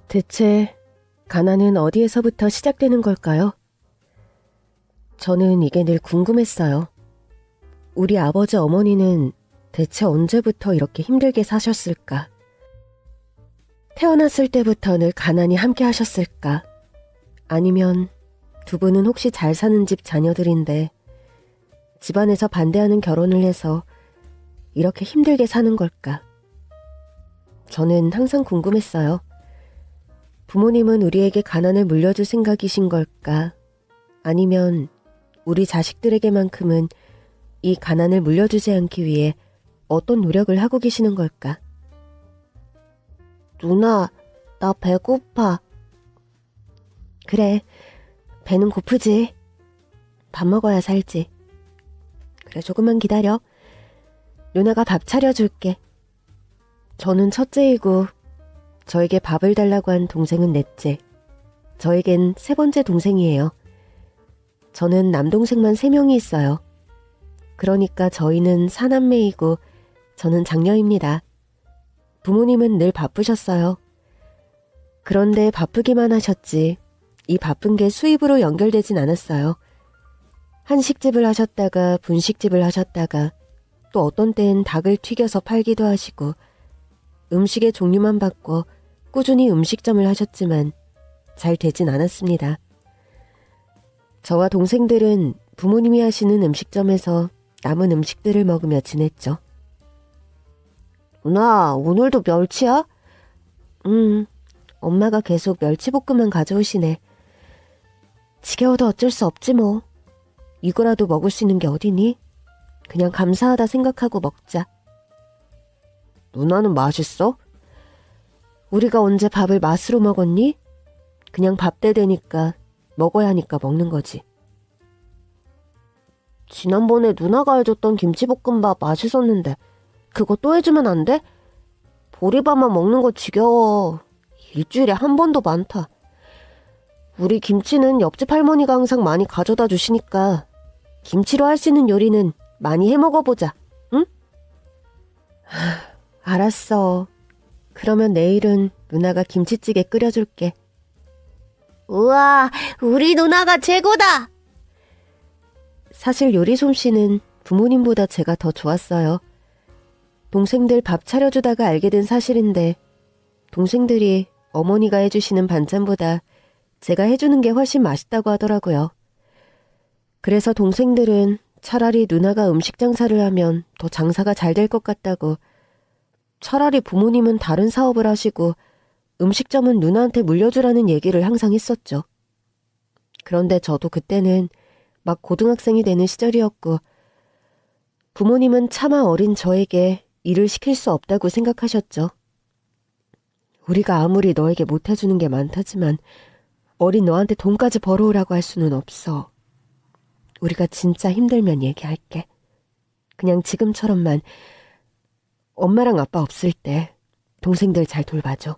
대체 가난은 어디에서부터 시작되는 걸까요? 저는 이게 늘 궁금했어요. 우리 아버지 어머니는 대체 언제부터 이렇게 힘들게 사셨을까? 태어났을 때부터 늘 가난히 함께 하셨을까? 아니면 두 분은 혹시 잘 사는 집 자녀들인데 집안에서 반대하는 결혼을 해서 이렇게 힘들게 사는 걸까? 저는 항상 궁금했어요. 부모님은 우리에게 가난을 물려줄 생각이신 걸까? 아니면 우리 자식들에게만큼은 이 가난을 물려주지 않기 위해 어떤 노력을 하고 계시는 걸까? 누나, 나 배고파. 그래, 배는 고프지. 밥 먹어야 살지. 그래, 조금만 기다려. 누나가 밥 차려줄게. 저는 첫째이고 저에게 밥을 달라고 한 동생은 넷째. 저에겐 세 번째 동생이에요. 저는 남동생만 3명이 있어요. 그러니까 저희는 사남매이고 저는 장녀입니다. 부모님은 늘 바쁘셨어요. 그런데 바쁘기만 하셨지 이 바쁜 게 수입으로 연결되진 않았어요. 한식집을 하셨다가 분식집을 하셨다가 또 어떤 때는 닭을 튀겨서 팔기도 하시고 음식의 종류만 바꿔 꾸준히 음식점을 하셨지만 잘 되진 않았습니다. 저와 동생들은 부모님이 하시는 음식점에서 남은 음식들을 먹으며 지냈죠. 누나, 오늘도 멸치야? 엄마가 계속 멸치볶음만 가져오시네. 지겨워도 어쩔 수 없지 뭐. 이거라도 먹을 수 있는 게 어디니? 그냥 감사하다 생각하고 먹자. 누나는 맛있어? 우리가 언제 밥을 맛으로 먹었니? 그냥 밥 때 되니까 먹어야 하니까 먹는 거지. 지난번에 누나가 해줬던 김치볶음밥 맛있었는데 그거 또 해주면 안 돼? 보리밥만 먹는 거 지겨워. 일주일에 한 번도 많다. 우리 김치는 옆집 할머니가 항상 많이 가져다 주시니까 김치로 할 수 있는 요리는 많이 해 먹어보자. 응? 알았어. 그러면 내일은 누나가 김치찌개 끓여줄게. 우와, 우리 누나가 최고다! 사실 요리 솜씨는 부모님보다 제가 더 좋았어요. 동생들 밥 차려주다가 알게 된 사실인데 동생들이 어머니가 해주시는 반찬보다 제가 해주는 게 훨씬 맛있다고 하더라고요. 그래서 동생들은 차라리 누나가 음식 장사를 하면 더 장사가 잘 될 것 같다고, 차라리 부모님은 다른 사업을 하시고 음식점은 누나한테 물려주라는 얘기를 항상 했었죠. 그런데 저도 그때는 막 고등학생이 되는 시절이었고 부모님은 차마 어린 저에게 일을 시킬 수 없다고 생각하셨죠. 우리가 아무리 너에게 못해주는 게 많다지만 어린 너한테 돈까지 벌어오라고 할 수는 없어. 우리가 진짜 힘들면 얘기할게. 그냥 지금처럼만 엄마랑 아빠 없을 때 동생들 잘 돌봐줘.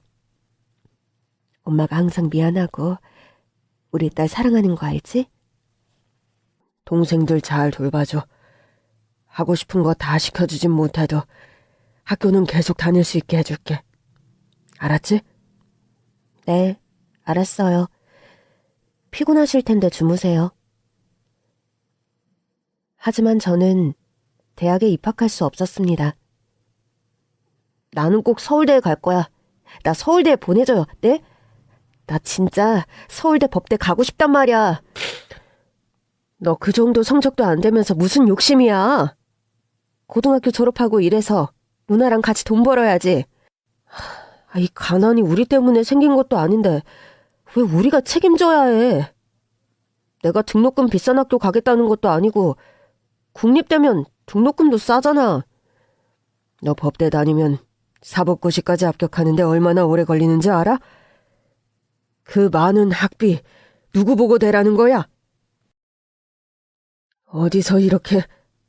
엄마가 항상 미안하고 우리 딸 사랑하는 거 알지? 동생들 잘 돌봐줘. 하고 싶은 거 다 시켜주진 못해도 학교는 계속 다닐 수 있게 해줄게. 알았지? 네, 알았어요. 피곤하실 텐데 주무세요. 하지만 저는 대학에 입학할 수 없었습니다. 나는 꼭 서울대에 갈 거야. 나 서울대에 보내줘요. 네? 나 진짜 서울대 법대 가고 싶단 말이야. 너 그 정도 성적도 안 되면서 무슨 욕심이야. 고등학교 졸업하고 일해서 누나랑 같이 돈 벌어야지. 이 가난이 우리 때문에 생긴 것도 아닌데 왜 우리가 책임져야 해. 내가 등록금 비싼 학교 가겠다는 것도 아니고 국립대면 등록금도 싸잖아. 너 법대 다니면 사법고시까지 합격하는데 얼마나 오래 걸리는지 알아? 그 많은 학비 누구 보고 대라는 거야? 어디서 이렇게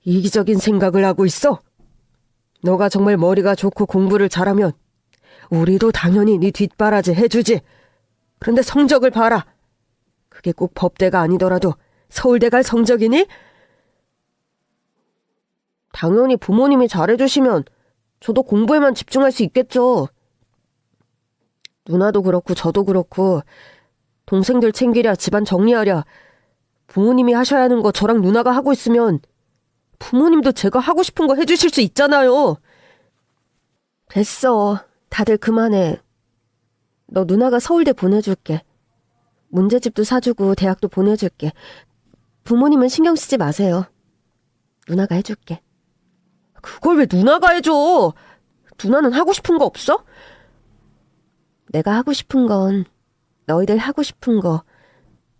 이기적인 생각을 하고 있어? 너가 정말 머리가 좋고 공부를 잘하면 우리도 당연히 네 뒷바라지 해주지. 그런데 성적을 봐라. 그게 꼭 법대가 아니더라도 서울대 갈 성적이니? 당연히 부모님이 잘해주시면 저도 공부에만 집중할 수 있겠죠. 누나도 그렇고 저도 그렇고 동생들 챙기랴 집안 정리하랴 부모님이 하셔야 하는 거 저랑 누나가 하고 있으면 부모님도 제가 하고 싶은 거 해주실 수 있잖아요. 됐어. 다들 그만해. 너 누나가 서울대 보내줄게. 문제집도 사주고 대학도 보내줄게. 부모님은 신경 쓰지 마세요. 누나가 해줄게. 그걸 왜 누나가 해줘? 누나는 하고 싶은 거 없어? 내가 하고 싶은 건 너희들 하고 싶은 거,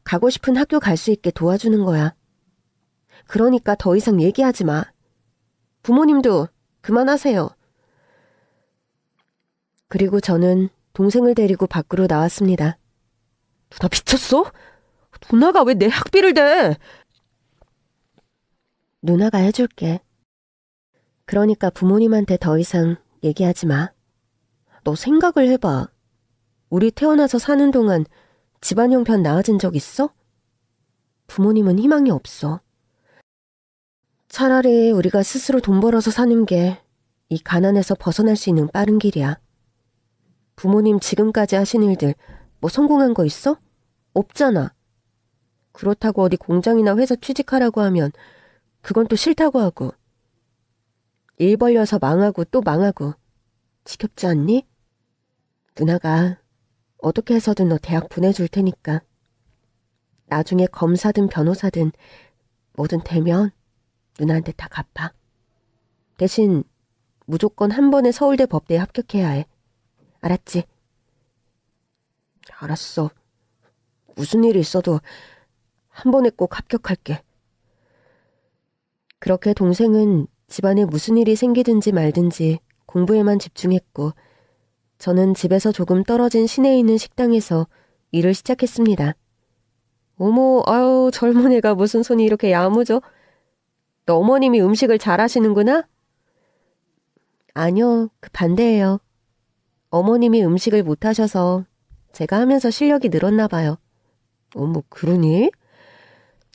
가고 싶은 학교 갈 수 있게 도와주는 거야. 그러니까 더 이상 얘기하지 마. 부모님도 그만하세요. 그리고 저는 동생을 데리고 밖으로 나왔습니다. 누나 미쳤어? 누나가 왜 내 학비를 대? 누나가 해줄게. 그러니까 부모님한테 더 이상 얘기하지 마. 너 생각을 해봐. 우리 태어나서 사는 동안 집안 형편 나아진 적 있어? 부모님은 희망이 없어. 차라리 우리가 스스로 돈 벌어서 사는 게 이 가난에서 벗어날 수 있는 빠른 길이야. 부모님 지금까지 하신 일들 뭐 성공한 거 있어? 없잖아. 그렇다고 어디 공장이나 회사 취직하라고 하면 그건 또 싫다고 하고 일 벌려서 망하고 또 망하고 지겹지 않니? 누나가 어떻게 해서든 너 대학 보내줄 테니까 나중에 검사든 변호사든 뭐든 되면 누나한테 다 갚아. 대신 무조건 한 번에 서울대 법대에 합격해야 해. 알았지? 알았어. 무슨 일이 있어도 한 번에 꼭 합격할게. 그렇게 동생은 집안에 무슨 일이 생기든지 말든지 공부에만 집중했고 저는 집에서 조금 떨어진 시내에 있는 식당에서 일을 시작했습니다. 어머, 아유, 젊은 애가 무슨 손이 이렇게 야무져? 너 어머님이 음식을 잘하시는구나? 아니요, 그 반대예요. 어머님이 음식을 못하셔서 제가 하면서 실력이 늘었나 봐요. 어머, 그러니?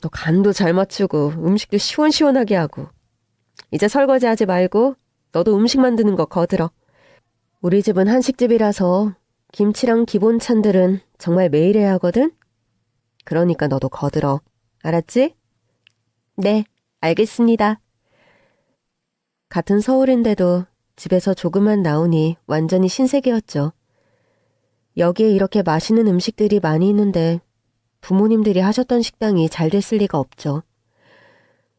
너 간도 잘 맞추고 음식도 시원시원하게 하고 이제 설거지 하지 말고 너도 음식 만드는 거 거들어. 우리 집은 한식집이라서 김치랑 기본 찬들은 정말 매일 해야 하거든? 그러니까 너도 거들어. 알았지? 네, 알겠습니다. 같은 서울인데도 집에서 조금만 나오니 완전히 신세계였죠. 여기에 이렇게 맛있는 음식들이 많이 있는데 부모님들이 하셨던 식당이 잘 됐을 리가 없죠.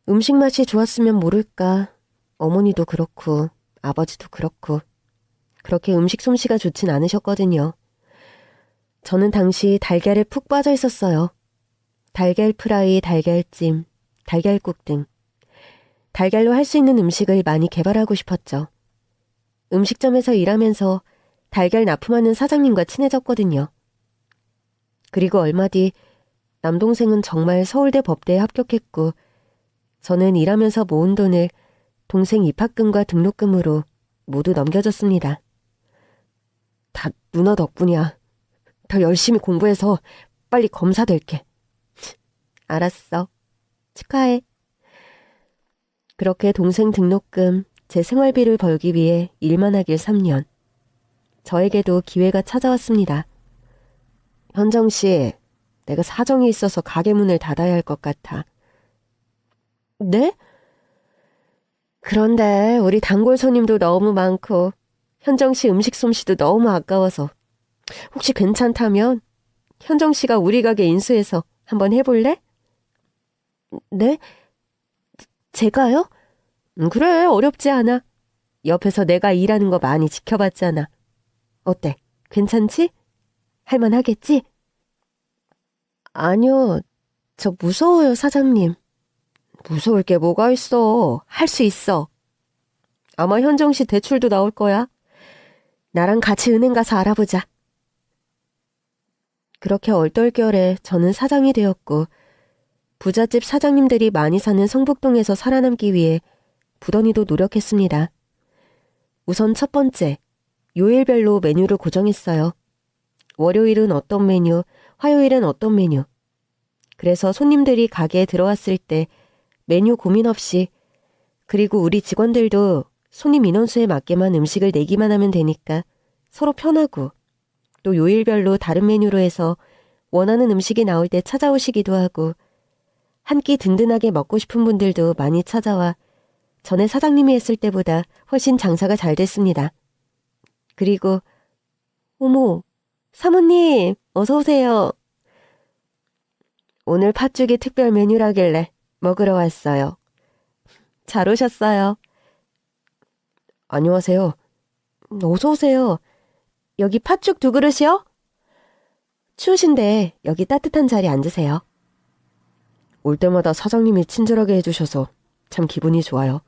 음식 맛이 좋았으면 모를까. 어머니도 그렇고 아버지도 그렇고 그렇게 음식 솜씨가 좋진 않으셨거든요. 저는 당시 달걀에 푹 빠져 있었어요. 달걀 프라이, 달걀찜, 달걀국 등 달걀로 할 수 있는 음식을 많이 개발하고 싶었죠. 음식점에서 일하면서 달걀 납품하는 사장님과 친해졌거든요. 그리고 얼마 뒤 남동생은 정말 서울대 법대에 합격했고 저는 일하면서 모은 돈을 동생 입학금과 등록금으로 모두 넘겨줬습니다. 다 누나 덕분이야. 더 열심히 공부해서 빨리 검사 될게. 알았어. 축하해. 그렇게 동생 등록금, 제 생활비를 벌기 위해 일만 하길 3년. 저에게도 기회가 찾아왔습니다. 현정 씨, 내가 사정이 있어서 가게 문을 닫아야 할 것 같아. 네? 그런데 우리 단골 손님도 너무 많고 현정 씨 음식 솜씨도 너무 아까워서 혹시 괜찮다면 현정 씨가 우리 가게 인수해서 한번 해볼래? 네? 제가요? 그래, 어렵지 않아. 옆에서 내가 일하는 거 많이 지켜봤잖아. 어때? 괜찮지? 할만하겠지? 아니요, 저 무서워요, 사장님. 무서울 게 뭐가 있어. 할 수 있어. 아마 현정 씨 대출도 나올 거야. 나랑 같이 은행 가서 알아보자. 그렇게 얼떨결에 저는 사장이 되었고 부잣집 사장님들이 많이 사는 성북동에서 살아남기 위해 부단히도 노력했습니다. 우선 첫 번째, 요일별로 메뉴를 고정했어요. 월요일은 어떤 메뉴, 화요일은 어떤 메뉴. 그래서 손님들이 가게에 들어왔을 때 메뉴 고민 없이, 그리고 우리 직원들도 손님 인원수에 맞게만 음식을 내기만 하면 되니까 서로 편하고 또 요일별로 다른 메뉴로 해서 원하는 음식이 나올 때 찾아오시기도 하고 한 끼 든든하게 먹고 싶은 분들도 많이 찾아와 전에 사장님이 했을 때보다 훨씬 장사가 잘 됐습니다. 그리고 어머, 사모님 어서 오세요. 오늘 팥죽이 특별 메뉴라길래 먹으러 왔어요. 잘 오셨어요. 안녕하세요. 어서 오세요. 여기 팥죽 2그릇이요? 추우신데 여기 따뜻한 자리 앉으세요. 올 때마다 사장님이 친절하게 해주셔서 참 기분이 좋아요.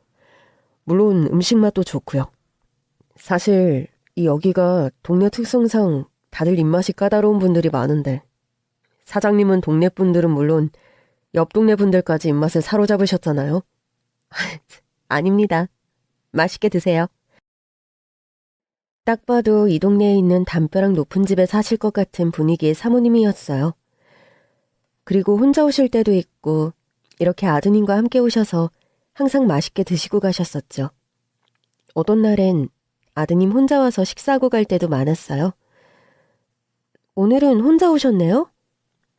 물론 음식 맛도 좋고요. 사실 이 여기가 동네 특성상 다들 입맛이 까다로운 분들이 많은데 사장님은 동네 분들은 물론 옆 동네 분들까지 입맛을 사로잡으셨잖아요. 아닙니다. 맛있게 드세요. 딱 봐도 이 동네에 있는 담벼락 높은 집에 사실 것 같은 분위기의 사모님이었어요. 그리고 혼자 오실 때도 있고 이렇게 아드님과 함께 오셔서 항상 맛있게 드시고 가셨었죠. 어떤 날엔 아드님 혼자 와서 식사하고 갈 때도 많았어요. 오늘은 혼자 오셨네요?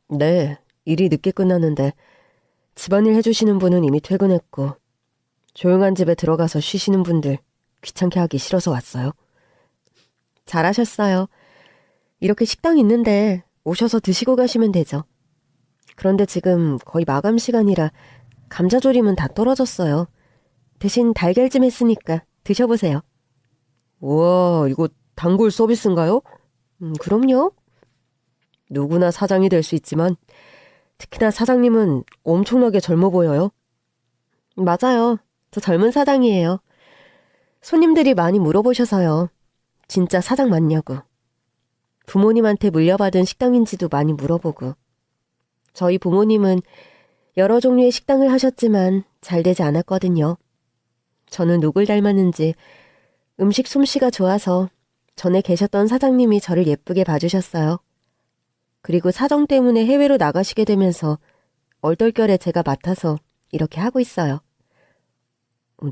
네, 일이 늦게 끝났는데 집안일 해주시는 분은 이미 퇴근했고 조용한 집에 들어가서 쉬시는 분들 귀찮게 하기 싫어서 왔어요. 잘하셨어요. 이렇게 식당 있는데 오셔서 드시고 가시면 되죠. 그런데 지금 거의 마감 시간이라 감자조림은 다 떨어졌어요. 대신 달걀찜 했으니까 드셔보세요. 우와, 이거 단골 서비스인가요? 그럼요. 누구나 사장이 될 수 있지만 특히나 사장님은 엄청나게 젊어 보여요. 맞아요. 저 젊은 사장이에요. 손님들이 많이 물어보셔서요. 진짜 사장 맞냐고. 부모님한테 물려받은 식당인지도 많이 물어보고. 저희 부모님은 여러 종류의 식당을 하셨지만 잘 되지 않았거든요. 저는 누굴 닮았는지 음식 솜씨가 좋아서 전에 계셨던 사장님이 저를 예쁘게 봐주셨어요. 그리고 사정 때문에 해외로 나가시게 되면서 얼떨결에 제가 맡아서 이렇게 하고 있어요.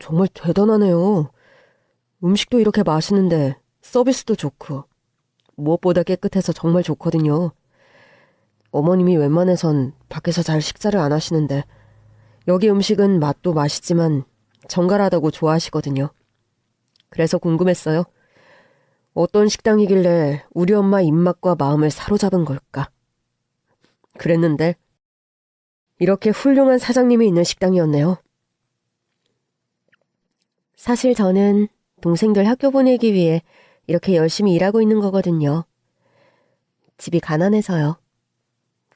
정말 대단하네요. 음식도 이렇게 맛있는데 서비스도 좋고 무엇보다 깨끗해서 정말 좋거든요. 어머님이 웬만해선 밖에서 잘 식사를 안 하시는데 여기 음식은 맛도 맛있지만 정갈하다고 좋아하시거든요. 그래서 궁금했어요. 어떤 식당이길래 우리 엄마 입맛과 마음을 사로잡은 걸까? 그랬는데 이렇게 훌륭한 사장님이 있는 식당이었네요. 사실 저는 동생들 학교 보내기 위해 이렇게 열심히 일하고 있는 거거든요. 집이 가난해서요.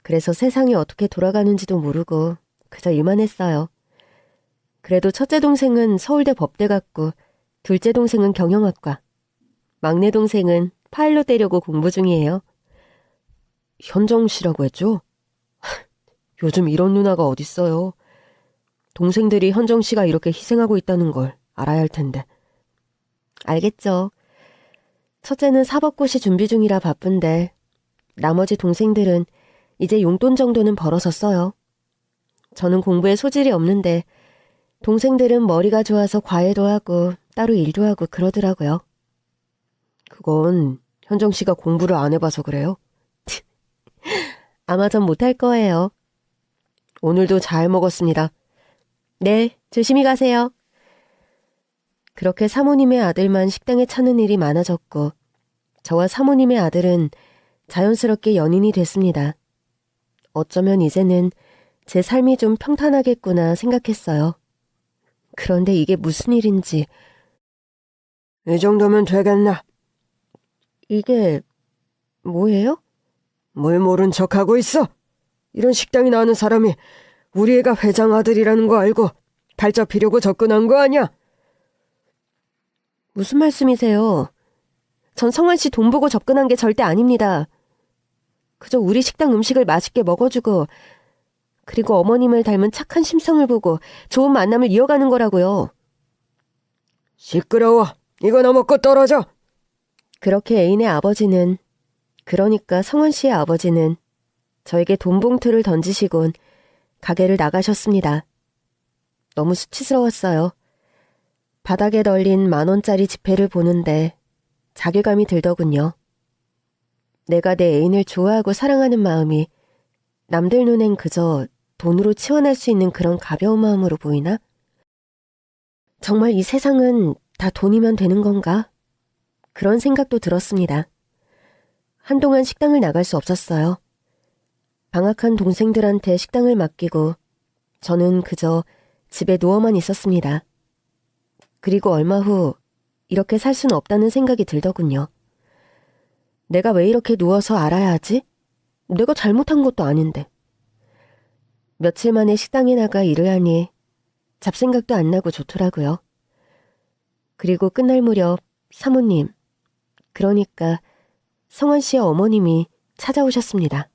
그래서 세상이 어떻게 돌아가는지도 모르고 그저 일만 했어요. 그래도 첫째 동생은 서울대 법대 갔고 둘째 동생은 경영학과, 막내 동생은 파일럿 되려고 공부 중이에요. 현정 씨라고 했죠? 요즘 이런 누나가 어딨어요. 동생들이 현정 씨가 이렇게 희생하고 있다는 걸 알아야 할 텐데. 알겠죠. 첫째는 사법고시 준비 중이라 바쁜데 나머지 동생들은 이제 용돈 정도는 벌어서 써요. 저는 공부에 소질이 없는데 동생들은 머리가 좋아서 과외도 하고 따로 일도 하고 그러더라고요. 그건 현정 씨가 공부를 안 해봐서 그래요? 아마 전 못할 거예요. 오늘도 잘 먹었습니다. 네, 조심히 가세요. 그렇게 사모님의 아들만 식당에 찾는 일이 많아졌고 저와 사모님의 아들은 자연스럽게 연인이 됐습니다. 어쩌면 이제는 제 삶이 좀 평탄하겠구나 생각했어요. 그런데 이게 무슨 일인지. 이 정도면 되겠나? 이게 뭐예요? 뭘 모른 척하고 있어? 이런 식당이 나오는 사람이 우리 애가 회장 아들이라는 거 알고 발 잡히려고 접근한 거 아니야? 무슨 말씀이세요? 전 성환 씨 돈 보고 접근한 게 절대 아닙니다. 그저 우리 식당 음식을 맛있게 먹어주고 그리고 어머님을 닮은 착한 심성을 보고 좋은 만남을 이어가는 거라고요. 시끄러워. 이거나 먹고 떨어져. 그렇게 애인의 아버지는, 그러니까 성환 씨의 아버지는 저에게 돈 봉투를 던지시곤 가게를 나가셨습니다. 너무 수치스러웠어요. 바닥에 널린 10,000원짜리 지폐를 보는데 자괴감이 들더군요. 내가 내 애인을 좋아하고 사랑하는 마음이 남들 눈엔 그저 돈으로 치환할 수 있는 그런 가벼운 마음으로 보이나? 정말 이 세상은 다 돈이면 되는 건가? 그런 생각도 들었습니다. 한동안 식당을 나갈 수 없었어요. 방학한 동생들한테 식당을 맡기고 저는 그저 집에 누워만 있었습니다. 그리고 얼마 후 이렇게 살 수는 없다는 생각이 들더군요. 내가 왜 이렇게 누워서 알아야 하지? 내가 잘못한 것도 아닌데. 며칠 만에 식당에 나가 일을 하니 잡생각도 안 나고 좋더라고요. 그리고 끝날 무렵 사모님, 그러니까 성환 씨의 어머님이 찾아오셨습니다.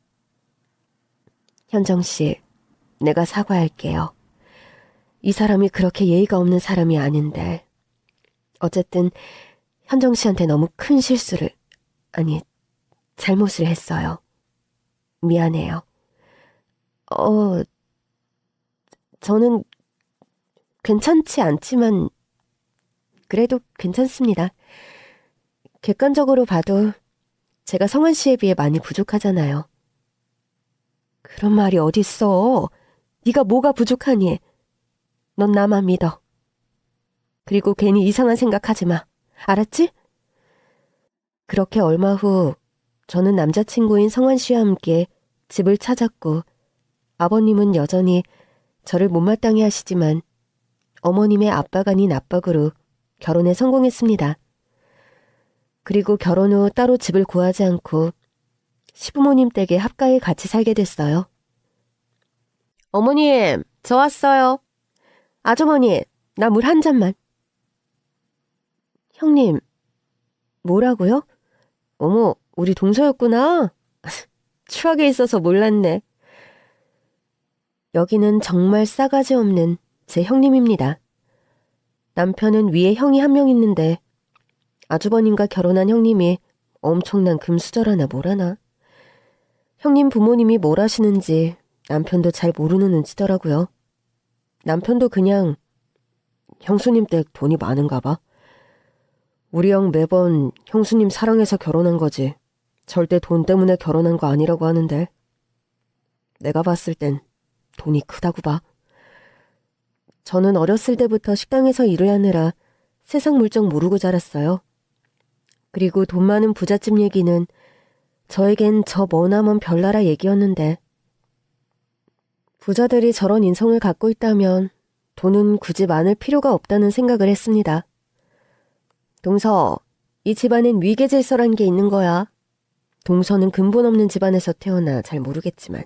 현정 씨, 내가 사과할게요. 이 사람이 그렇게 예의가 없는 사람이 아닌데. 어쨌든 현정 씨한테 너무 큰 실수를, 아니, 잘못을 했어요. 미안해요. 저는 괜찮지 않지만 그래도 괜찮습니다. 객관적으로 봐도 제가 성환 씨에 비해 많이 부족하잖아요. 그런 말이 어딨어. 네가 뭐가 부족하니? 넌 나만 믿어. 그리고 괜히 이상한 생각하지 마. 알았지? 그렇게 얼마 후 저는 남자친구인 성환 씨와 함께 집을 찾았고 아버님은 여전히 저를 못마땅해 하시지만 어머님의 압박 아닌 압박으로 결혼에 성공했습니다. 그리고 결혼 후 따로 집을 구하지 않고 시부모님 댁에 합가에 같이 살게 됐어요. 어머님, 저 왔어요. 아주머니, 나 물 한 잔만. 형님, 뭐라고요? 어머, 우리 동서였구나. 추억에 있어서 몰랐네. 여기는 정말 싸가지 없는 제 형님입니다. 남편은 위에 형이 한 명 있는데 아주버님과 결혼한 형님이 엄청난 금수저라나 뭐라나. 형님 부모님이 뭘 하시는지 남편도 잘 모르는 눈치더라고요. 남편도 그냥 형수님 댁 돈이 많은가 봐. 우리 형 매번 형수님 사랑해서 결혼한 거지. 절대 돈 때문에 결혼한 거 아니라고 하는데 내가 봤을 땐 돈이 크다고 봐. 저는 어렸을 때부터 식당에서 일을 하느라 세상 물정 모르고 자랐어요. 그리고 돈 많은 부잣집 얘기는 저에겐 저 머나먼 별나라 얘기였는데 부자들이 저런 인성을 갖고 있다면 돈은 굳이 많을 필요가 없다는 생각을 했습니다. 동서, 이 집안엔 위계질서란 게 있는 거야. 동서는 근본 없는 집안에서 태어나 잘 모르겠지만.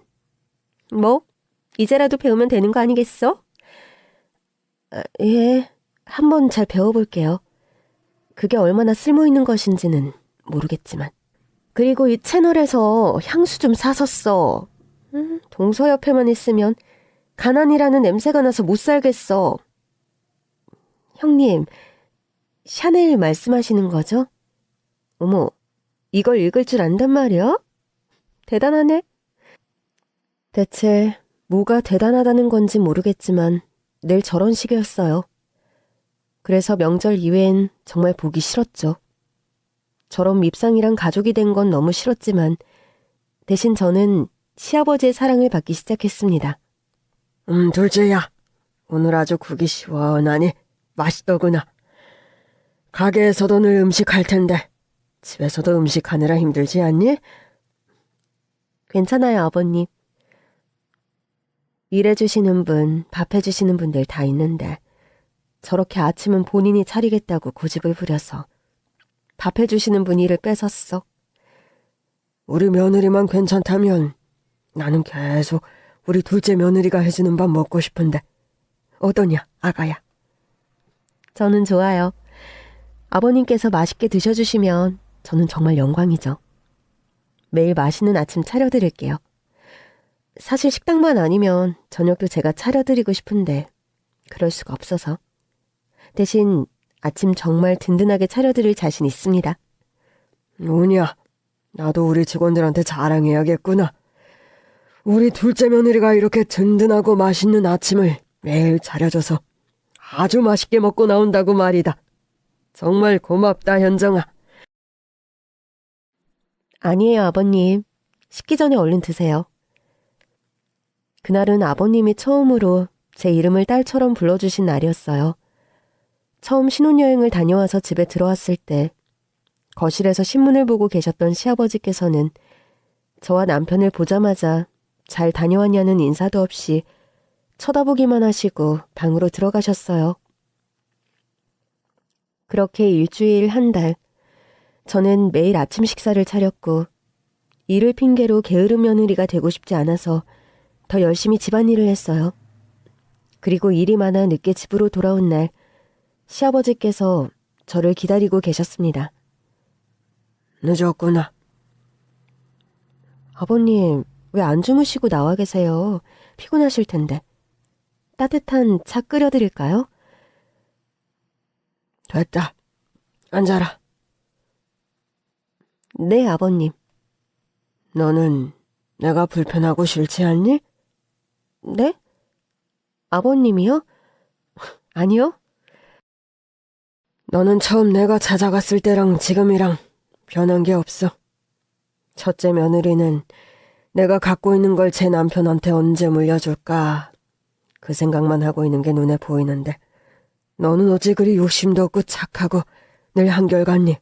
뭐? 이제라도 배우면 되는 거 아니겠어? 예, 한번 잘 배워볼게요. 그게 얼마나 쓸모있는 것인지는 모르겠지만. 그리고 이 채널에서 향수 좀 사서 써. 동서 옆에만 있으면 가난이라는 냄새가 나서 못 살겠어. 형님, 샤넬 말씀하시는 거죠? 어머, 이걸 읽을 줄 안단 말이야? 대단하네. 대체 뭐가 대단하다는 건지 모르겠지만 늘 저런 식이었어요. 그래서 명절 이외엔 정말 보기 싫었죠. 저런 밉상이랑 가족이 된 건 너무 싫었지만 대신 저는 시아버지의 사랑을 받기 시작했습니다. 둘째야. 오늘 아주 국이 시원하니 맛있더구나. 가게에서도 늘 음식할 텐데 집에서도 음식하느라 힘들지 않니? 괜찮아요, 아버님. 일해주시는 분, 밥해주시는 분들 다 있는데 저렇게 아침은 본인이 차리겠다고 고집을 부려서 밥해주시는 분 일을 뺏었어. 우리 며느리만 괜찮다면 나는 계속 우리 둘째 며느리가 해주는 밥 먹고 싶은데 어떠냐, 아가야? 저는 좋아요. 아버님께서 맛있게 드셔주시면 저는 정말 영광이죠. 매일 맛있는 아침 차려드릴게요. 사실 식당만 아니면 저녁도 제가 차려드리고 싶은데 그럴 수가 없어서. 대신 아침 정말 든든하게 차려드릴 자신 있습니다. 오냐, 나도 우리 직원들한테 자랑해야겠구나. 우리 둘째 며느리가 이렇게 든든하고 맛있는 아침을 매일 차려줘서 아주 맛있게 먹고 나온다고 말이다. 정말 고맙다, 현정아. 아니에요, 아버님. 식기 전에 얼른 드세요. 그날은 아버님이 처음으로 제 이름을 딸처럼 불러주신 날이었어요. 처음 신혼여행을 다녀와서 집에 들어왔을 때 거실에서 신문을 보고 계셨던 시아버지께서는 저와 남편을 보자마자 잘 다녀왔냐는 인사도 없이 쳐다보기만 하시고 방으로 들어가셨어요. 그렇게 일주일, 한 달, 저는 매일 아침 식사를 차렸고 일을 핑계로 게으름 며느리가 되고 싶지 않아서 더 열심히 집안일을 했어요. 그리고 일이 많아 늦게 집으로 돌아온 날 시아버지께서 저를 기다리고 계셨습니다. 늦었구나. 아버님, 왜 안 주무시고 나와 계세요? 피곤하실 텐데. 따뜻한 차 끓여드릴까요? 됐다. 앉아라. 네, 아버님. 너는 내가 불편하고 싫지 않니? 네? 아버님이요? 아니요. 너는 처음 내가 찾아갔을 때랑 지금이랑 변한 게 없어. 첫째 며느리는 내가 갖고 있는 걸 제 남편한테 언제 물려줄까 그 생각만 하고 있는 게 눈에 보이는데 너는 어찌 그리 욕심도 없고 착하고 늘 한결같니?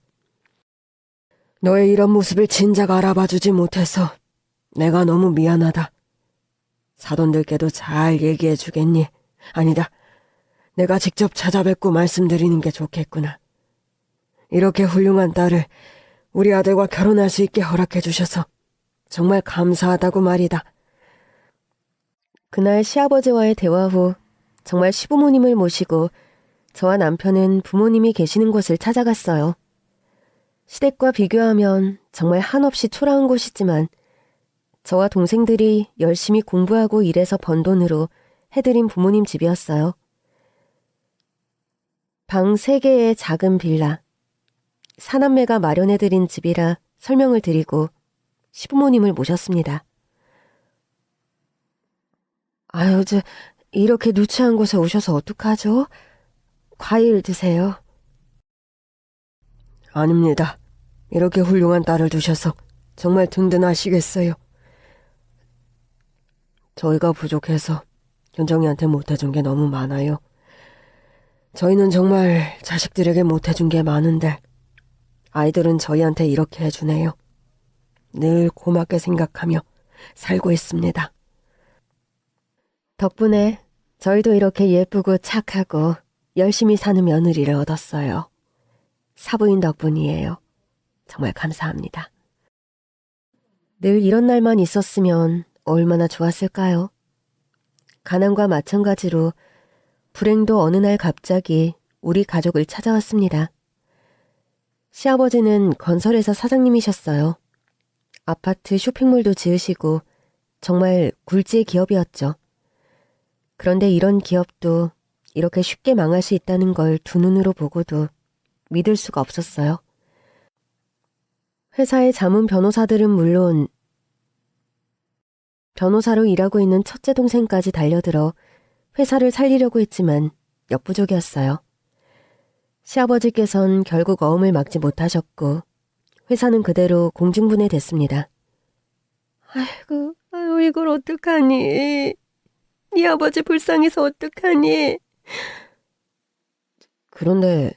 너의 이런 모습을 진작 알아봐주지 못해서 내가 너무 미안하다. 사돈들께도 잘 얘기해주겠니? 아니다. 내가 직접 찾아뵙고 말씀드리는 게 좋겠구나. 이렇게 훌륭한 딸을 우리 아들과 결혼할 수 있게 허락해주셔서 정말 감사하다고 말이다. 그날 시아버지와의 대화 후 정말 시부모님을 모시고 저와 남편은 부모님이 계시는 곳을 찾아갔어요. 시댁과 비교하면 정말 한없이 초라한 곳이지만 저와 동생들이 열심히 공부하고 일해서 번 돈으로 해드린 부모님 집이었어요. 방 3개의 작은 빌라. 사남매가 마련해드린 집이라 설명을 드리고 시부모님을 모셨습니다. 아유, 이렇게 누추한 곳에 오셔서 어떡하죠? 과일 드세요. 아닙니다. 이렇게 훌륭한 딸을 두셔서 정말 든든하시겠어요. 저희가 부족해서 현정이한테 못해준 게 너무 많아요. 저희는 정말 자식들에게 못해준 게 많은데 아이들은 저희한테 이렇게 해주네요. 늘 고맙게 생각하며 살고 있습니다. 덕분에 저희도 이렇게 예쁘고 착하고 열심히 사는 며느리를 얻었어요. 사부인 덕분이에요. 정말 감사합니다. 늘 이런 날만 있었으면 얼마나 좋았을까요? 가난과 마찬가지로 불행도 어느 날 갑자기 우리 가족을 찾아왔습니다. 시아버지는 건설회사 사장님이셨어요. 아파트 쇼핑몰도 지으시고 정말 굴지의 기업이었죠. 그런데 이런 기업도 이렇게 쉽게 망할 수 있다는 걸 두 눈으로 보고도 믿을 수가 없었어요. 회사의 자문 변호사들은 물론 변호사로 일하고 있는 첫째 동생까지 달려들어 회사를 살리려고 했지만 역부족이었어요. 시아버지께선 결국 어음을 막지 못하셨고 회사는 그대로 공중분해됐습니다. 아이고, 이걸 어떡하니? 네 아버지 불쌍해서 어떡하니? 그런데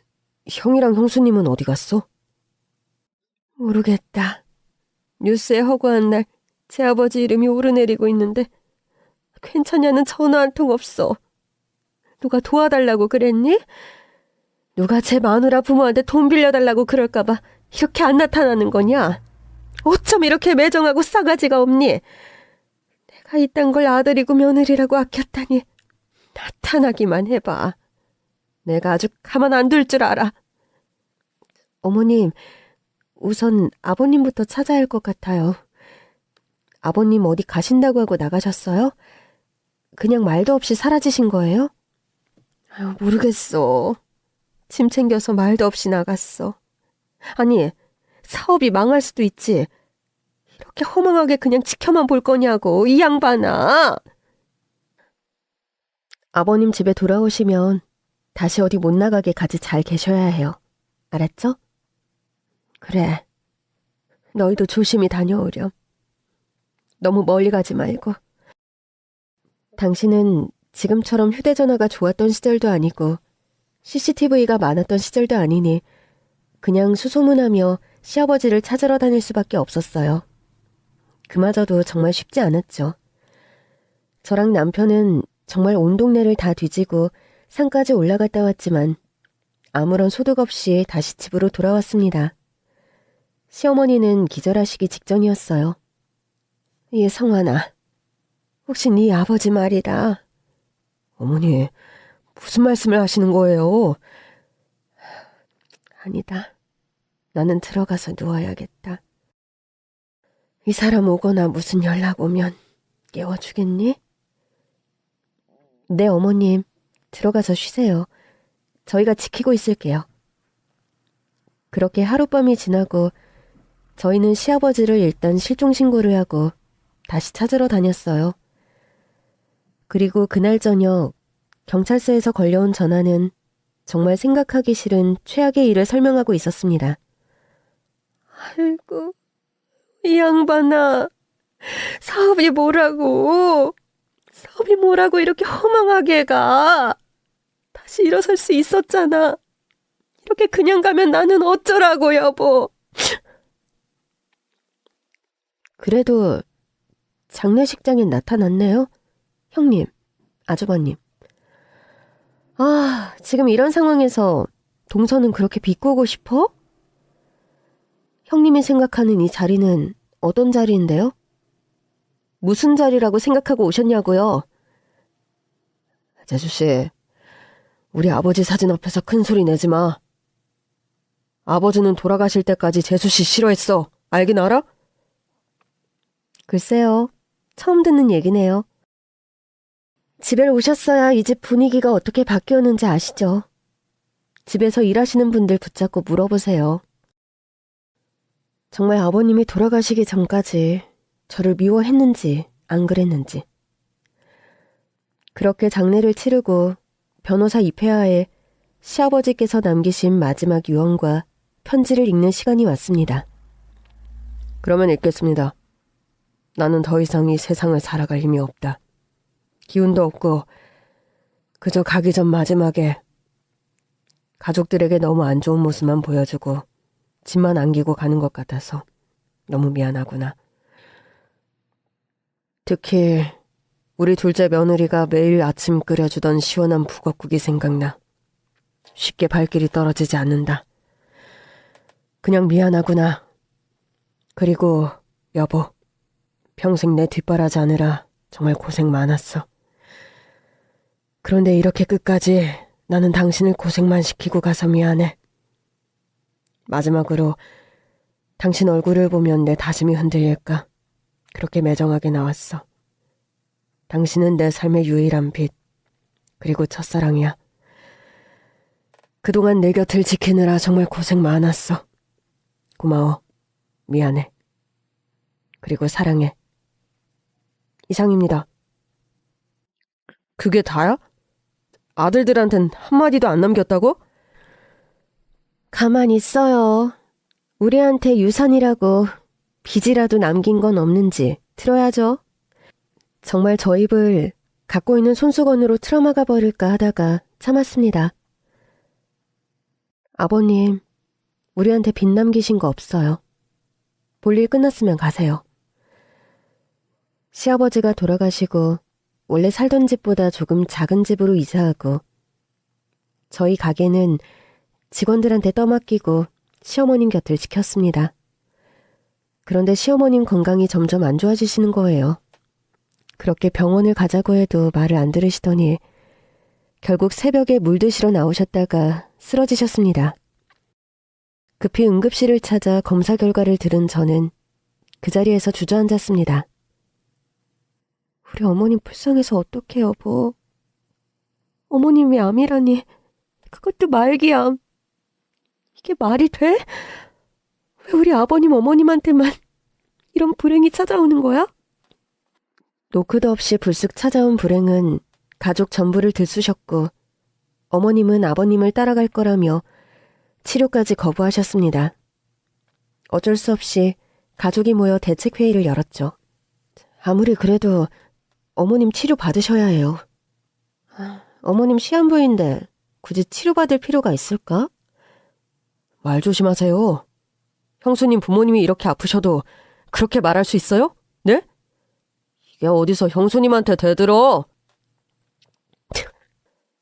형이랑 형수님은 어디 갔어? 모르겠다. 뉴스에 허구한 날 제 아버지 이름이 오르내리고 있는데 괜찮냐는 전화 한 통 없어. 누가 도와달라고 그랬니? 누가 제 마누라 부모한테 돈 빌려달라고 그럴까봐 이렇게 안 나타나는 거냐? 어쩜 이렇게 매정하고 싸가지가 없니? 내가 이딴 걸 아들이고 며느리라고 아꼈다니 나타나기만 해봐. 내가 아주 가만 안 둘 줄 알아. 어머님, 우선 아버님부터 찾아야 할 것 같아요. 아버님 어디 가신다고 하고 나가셨어요? 그냥 말도 없이 사라지신 거예요? 아유, 모르겠어. 짐 챙겨서 말도 없이 나갔어. 아니, 사업이 망할 수도 있지. 이렇게 허망하게 그냥 지켜만 볼 거냐고, 이 양반아. 아버님 집에 돌아오시면 다시 어디 못 나가게 같이 잘 계셔야 해요. 알았죠? 그래. 너희도 조심히 다녀오렴. 너무 멀리 가지 말고. 당신은 지금처럼 휴대전화가 좋았던 시절도 아니고 CCTV가 많았던 시절도 아니니 그냥 수소문하며 시아버지를 찾으러 다닐 수밖에 없었어요. 그마저도 정말 쉽지 않았죠. 저랑 남편은 정말 온 동네를 다 뒤지고 산까지 올라갔다 왔지만 아무런 소득 없이 다시 집으로 돌아왔습니다. 시어머니는 기절하시기 직전이었어요. 예, 성환아. 혹시 네 아버지 말이다. 어머니, 무슨 말씀을 하시는 거예요? 아니다. 나는 들어가서 누워야겠다. 이 사람 오거나 무슨 연락 오면 깨워주겠니? 네, 어머님. 들어가서 쉬세요. 저희가 지키고 있을게요. 그렇게 하룻밤이 지나고 저희는 시아버지를 일단 실종신고를 하고 다시 찾으러 다녔어요. 그리고 그날 저녁 경찰서에서 걸려온 전화는 정말 생각하기 싫은 최악의 일을 설명하고 있었습니다. 아이고, 이 양반아. 사업이 뭐라고 이렇게 허망하게 가. 다시 일어설 수 있었잖아. 이렇게 그냥 가면 나는 어쩌라고, 여보. 그래도 장례식장엔 나타났네요. 형님, 아주버님. 아, 지금 이런 상황에서 동서는 그렇게 비꼬고 싶어? 형님이 생각하는 이 자리는 어떤 자리인데요? 무슨 자리라고 생각하고 오셨냐고요? 재수씨, 우리 아버지 사진 앞에서 큰 소리 내지 마. 아버지는 돌아가실 때까지 재수씨 싫어했어. 알긴 알아? 글쎄요, 처음 듣는 얘기네요. 집에 오셨어야 이 집 분위기가 어떻게 바뀌었는지 아시죠? 집에서 일하시는 분들 붙잡고 물어보세요. 정말 아버님이 돌아가시기 전까지 저를 미워했는지 안 그랬는지. 그렇게 장례를 치르고 변호사 입회하에 시아버지께서 남기신 마지막 유언과 편지를 읽는 시간이 왔습니다. 그러면 읽겠습니다. 나는 더 이상 이 세상을 살아갈 힘이 없다. 기운도 없고 그저 가기 전 마지막에 가족들에게 너무 안 좋은 모습만 보여주고 짐만 안기고 가는 것 같아서 너무 미안하구나. 특히 우리 둘째 며느리가 매일 아침 끓여주던 시원한 북엇국이 생각나. 쉽게 발길이 떨어지지 않는다. 그냥 미안하구나. 그리고 여보, 평생 내 뒷바라지 하느라 정말 고생 많았어. 그런데 이렇게 끝까지 나는 당신을 고생만 시키고 가서 미안해. 마지막으로 당신 얼굴을 보면 내 다짐이 흔들릴까? 그렇게 매정하게 나왔어. 당신은 내 삶의 유일한 빛, 그리고 첫사랑이야. 그동안 내 곁을 지키느라 정말 고생 많았어. 고마워. 미안해. 그리고 사랑해. 이상입니다. 그게 다야? 아들들한텐 한마디도 안 남겼다고? 가만히 있어요. 우리한테 유산이라고 빚이라도 남긴 건 없는지 들어야죠. 정말 저 입을 갖고 있는 손수건으로 틀어막아 버릴까 하다가 참았습니다. 아버님, 우리한테 빚 남기신 거 없어요. 볼일 끝났으면 가세요. 시아버지가 돌아가시고 원래 살던 집보다 조금 작은 집으로 이사하고 저희 가게는 직원들한테 떠맡기고 시어머님 곁을 지켰습니다. 그런데 시어머님 건강이 점점 안 좋아지시는 거예요. 그렇게 병원을 가자고 해도 말을 안 들으시더니 결국 새벽에 물 드시러 나오셨다가 쓰러지셨습니다. 급히 응급실을 찾아 검사 결과를 들은 저는 그 자리에서 주저앉았습니다. 우리 어머님 불쌍해서 어떡해, 여보. 어머님이 암이라니, 그것도 말기암. 이게 말이 돼? 왜 우리 아버님 어머님한테만 이런 불행이 찾아오는 거야? 노크도 없이 불쑥 찾아온 불행은 가족 전부를 들쑤셨고 어머님은 아버님을 따라갈 거라며 치료까지 거부하셨습니다. 어쩔 수 없이 가족이 모여 대책회의를 열었죠. 아무리 그래도 어머님 치료 받으셔야 해요. 어머님 시한부인데 굳이 치료받을 필요가 있을까? 말 조심하세요. 형수님 부모님이 이렇게 아프셔도 그렇게 말할 수 있어요? 네? 이게 어디서 형수님한테 대들어?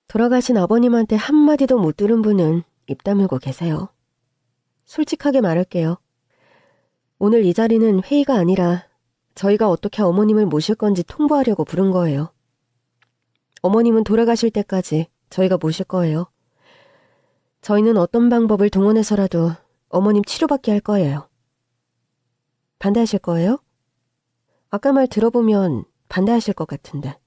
돌아가신 아버님한테 한마디도 못 들은 분은 입 다물고 계세요. 솔직하게 말할게요. 오늘 이 자리는 회의가 아니라 저희가 어떻게 어머님을 모실 건지 통보하려고 부른 거예요. 어머님은 돌아가실 때까지 저희가 모실 거예요. 저희는 어떤 방법을 동원해서라도 어머님 치료받게 할 거예요. 반대하실 거예요? 아까 말 들어보면 반대하실 것 같은데.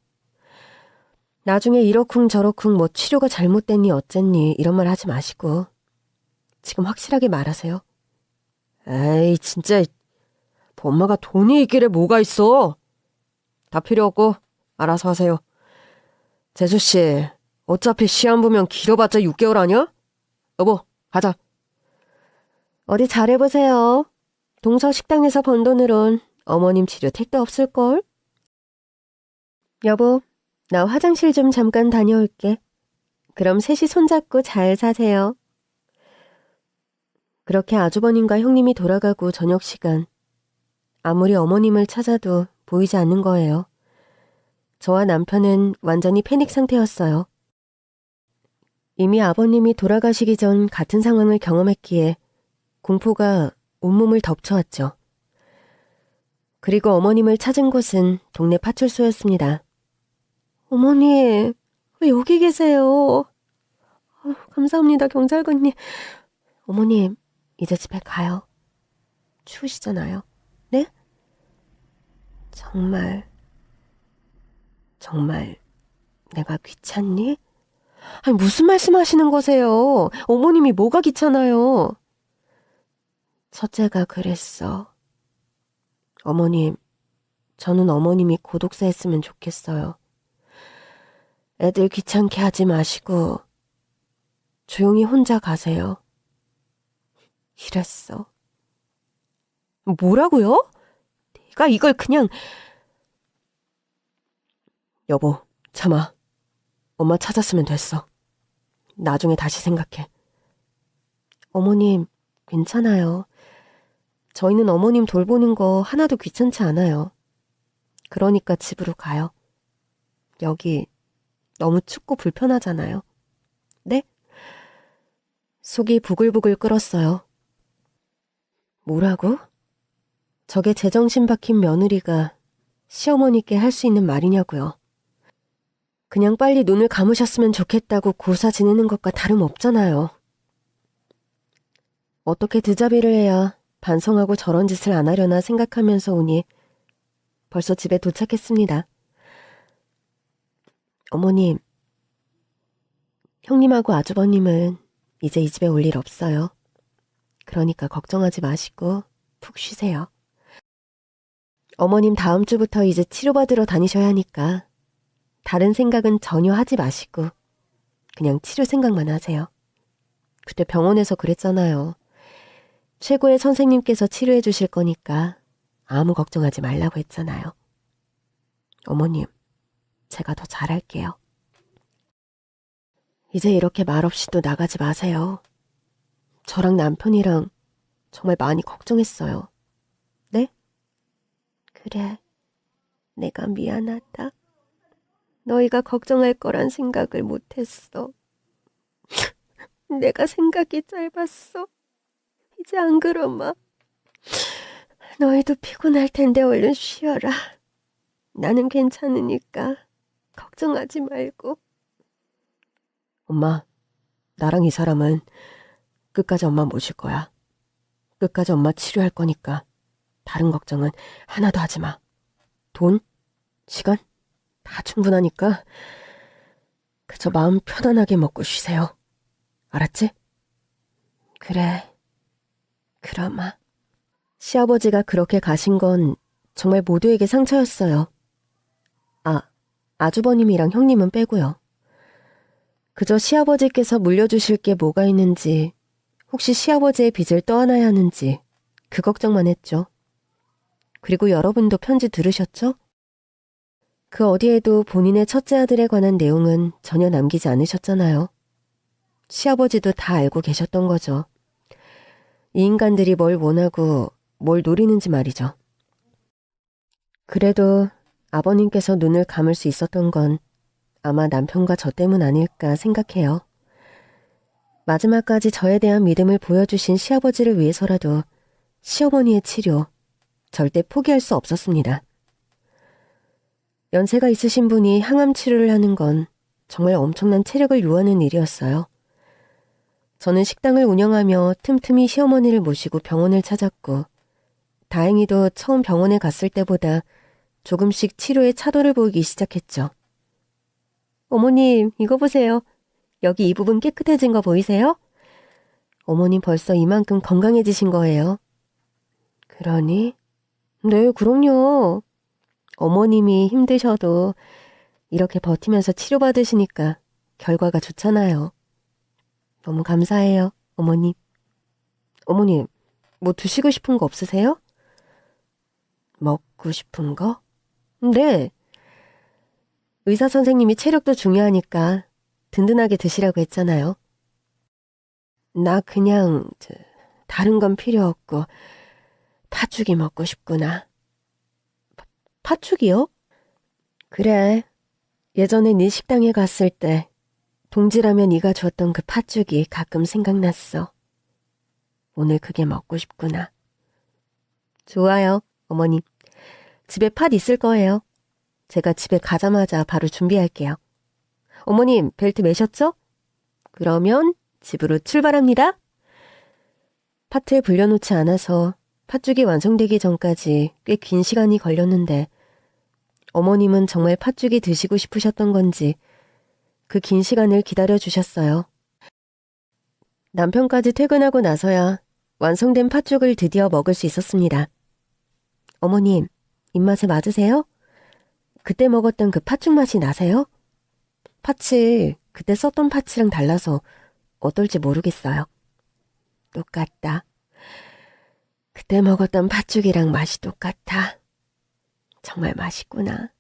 나중에 이러쿵 저러쿵 뭐 치료가 잘못됐니 어쨌니 이런 말 하지 마시고 지금 확실하게 말하세요. 에이 진짜 엄마가 돈이 있길래 뭐가 있어. 다 필요 없고 알아서 하세요. 재수씨 어차피 시한부면 길어봤자 6개월 아니야? 여보 가자. 어디 잘해보세요. 동서 식당에서 번 돈으론 어머님 치료 택도 없을걸? 여보 나 화장실 좀 잠깐 다녀올게. 그럼 셋이 손잡고 잘 사세요. 그렇게 아주버님과 형님이 돌아가고 저녁 시간. 아무리 어머님을 찾아도 보이지 않는 거예요. 저와 남편은 완전히 패닉 상태였어요. 이미 아버님이 돌아가시기 전 같은 상황을 경험했기에 공포가 온몸을 덮쳐왔죠. 그리고 어머님을 찾은 곳은 동네 파출소였습니다. 어머니, 왜 여기 계세요? 감사합니다, 경찰관님. 어머님, 이제 집에 가요. 추우시잖아요. 네? 정말 내가 귀찮니? 아니, 무슨 말씀하시는 거세요? 어머님이 뭐가 귀찮아요? 첫째가 그랬어. 어머님, 저는 어머님이 고독사 했으면 좋겠어요. 애들 귀찮게 하지 마시고 조용히 혼자 가세요. 이랬어. 뭐라고요? 내가 이걸 그냥... 여보, 참아. 엄마 찾았으면 됐어. 나중에 다시 생각해. 어머님, 괜찮아요. 저희는 어머님 돌보는 거 하나도 귀찮지 않아요. 그러니까 집으로 가요. 여기 너무 춥고 불편하잖아요. 네? 속이 부글부글 끓었어요. 뭐라고? 저게 제정신 박힌 며느리가 시어머니께 할 수 있는 말이냐고요. 그냥 빨리 눈을 감으셨으면 좋겠다고 고사 지내는 것과 다름없잖아요. 어떻게 드자비를 해야 반성하고 저런 짓을 안 하려나 생각하면서 오니 벌써 집에 도착했습니다. 어머님, 형님하고 아주버님은 이제 이 집에 올 일 없어요. 그러니까 걱정하지 마시고 푹 쉬세요. 어머님 다음 주부터 이제 치료받으러 다니셔야 하니까 다른 생각은 전혀 하지 마시고 그냥 치료 생각만 하세요. 그때 병원에서 그랬잖아요. 최고의 선생님께서 치료해 주실 거니까 아무 걱정하지 말라고 했잖아요. 어머님, 제가 더 잘할게요. 이제 이렇게 말없이 또 나가지 마세요. 저랑 남편이랑 정말 많이 걱정했어요. 네? 그래, 내가 미안하다. 너희가 걱정할 거란 생각을 못했어. 내가 생각이 짧았어. 이제 안 그러마. 너희도 피곤할 텐데 얼른 쉬어라. 나는 괜찮으니까 걱정하지 말고. 엄마, 나랑 이 사람은 끝까지 엄마 모실 거야. 끝까지 엄마 치료할 거니까 다른 걱정은 하나도 하지 마. 돈, 시간 다 충분하니까 그저 마음 편안하게 먹고 쉬세요. 알았지? 그래, 그러마. 시아버지가 그렇게 가신 건 정말 모두에게 상처였어요. 아주버님이랑 형님은 빼고요. 그저 시아버지께서 물려주실 게 뭐가 있는지, 혹시 시아버지의 빚을 떠안아야 하는지 그 걱정만 했죠. 그리고 여러분도 편지 들으셨죠? 그 어디에도 본인의 첫째 아들에 관한 내용은 전혀 남기지 않으셨잖아요. 시아버지도 다 알고 계셨던 거죠. 이 인간들이 뭘 원하고 뭘 노리는지 말이죠. 그래도 아버님께서 눈을 감을 수 있었던 건 아마 남편과 저 때문 아닐까 생각해요. 마지막까지 저에 대한 믿음을 보여주신 시아버지를 위해서라도 시어머니의 치료 절대 포기할 수 없었습니다. 연세가 있으신 분이 항암 치료를 하는 건 정말 엄청난 체력을 요하는 일이었어요. 저는 식당을 운영하며 틈틈이 시어머니를 모시고 병원을 찾았고 다행히도 처음 병원에 갔을 때보다 조금씩 치료에 차도를 보이기 시작했죠. 어머님, 이거 보세요. 여기 이 부분 깨끗해진 거 보이세요? 어머님 벌써 이만큼 건강해지신 거예요. 그러니? 네, 그럼요. 어머님이 힘드셔도 이렇게 버티면서 치료받으시니까 결과가 좋잖아요. 너무 감사해요, 어머님. 어머님, 뭐 드시고 싶은 거 없으세요? 먹고 싶은 거? 네. 의사 선생님이 체력도 중요하니까 든든하게 드시라고 했잖아요. 나 그냥 다른 건 필요 없고 팥죽이 먹고 싶구나. 팥죽이요? 그래. 예전에 네 식당에 갔을 때 동지라면 네가 줬던 그 팥죽이 가끔 생각났어. 오늘 그게 먹고 싶구나. 좋아요, 어머님. 집에 팥 있을 거예요. 제가 집에 가자마자 바로 준비할게요. 어머님, 벨트 매셨죠? 그러면 집으로 출발합니다. 팥을 불려놓지 않아서 팥죽이 완성되기 전까지 꽤 긴 시간이 걸렸는데 어머님은 정말 팥죽이 드시고 싶으셨던 건지 그 긴 시간을 기다려주셨어요. 남편까지 퇴근하고 나서야 완성된 팥죽을 드디어 먹을 수 있었습니다. 어머님, 입맛에 맞으세요? 그때 먹었던 그 팥죽 맛이 나세요? 팥이 그때 썼던 팥이랑 달라서 어떨지 모르겠어요. 똑같다. 그때 먹었던 팥죽이랑 맛이 똑같아. 정말 맛있구나.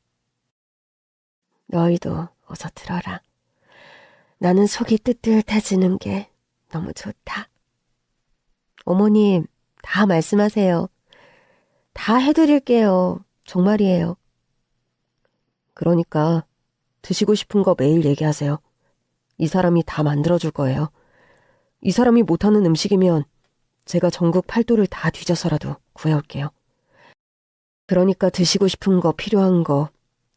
너희도 어서 들어라. 나는 속이 뜨뜻해지는 게 너무 좋다. 어머님, 다 말씀하세요. 다 해드릴게요. 정말이에요. 그러니까 드시고 싶은 거 매일 얘기하세요. 이 사람이 다 만들어줄 거예요. 이 사람이 못하는 음식이면 제가 전국 팔도를 다 뒤져서라도 구해올게요. 그러니까 드시고 싶은 거, 필요한 거,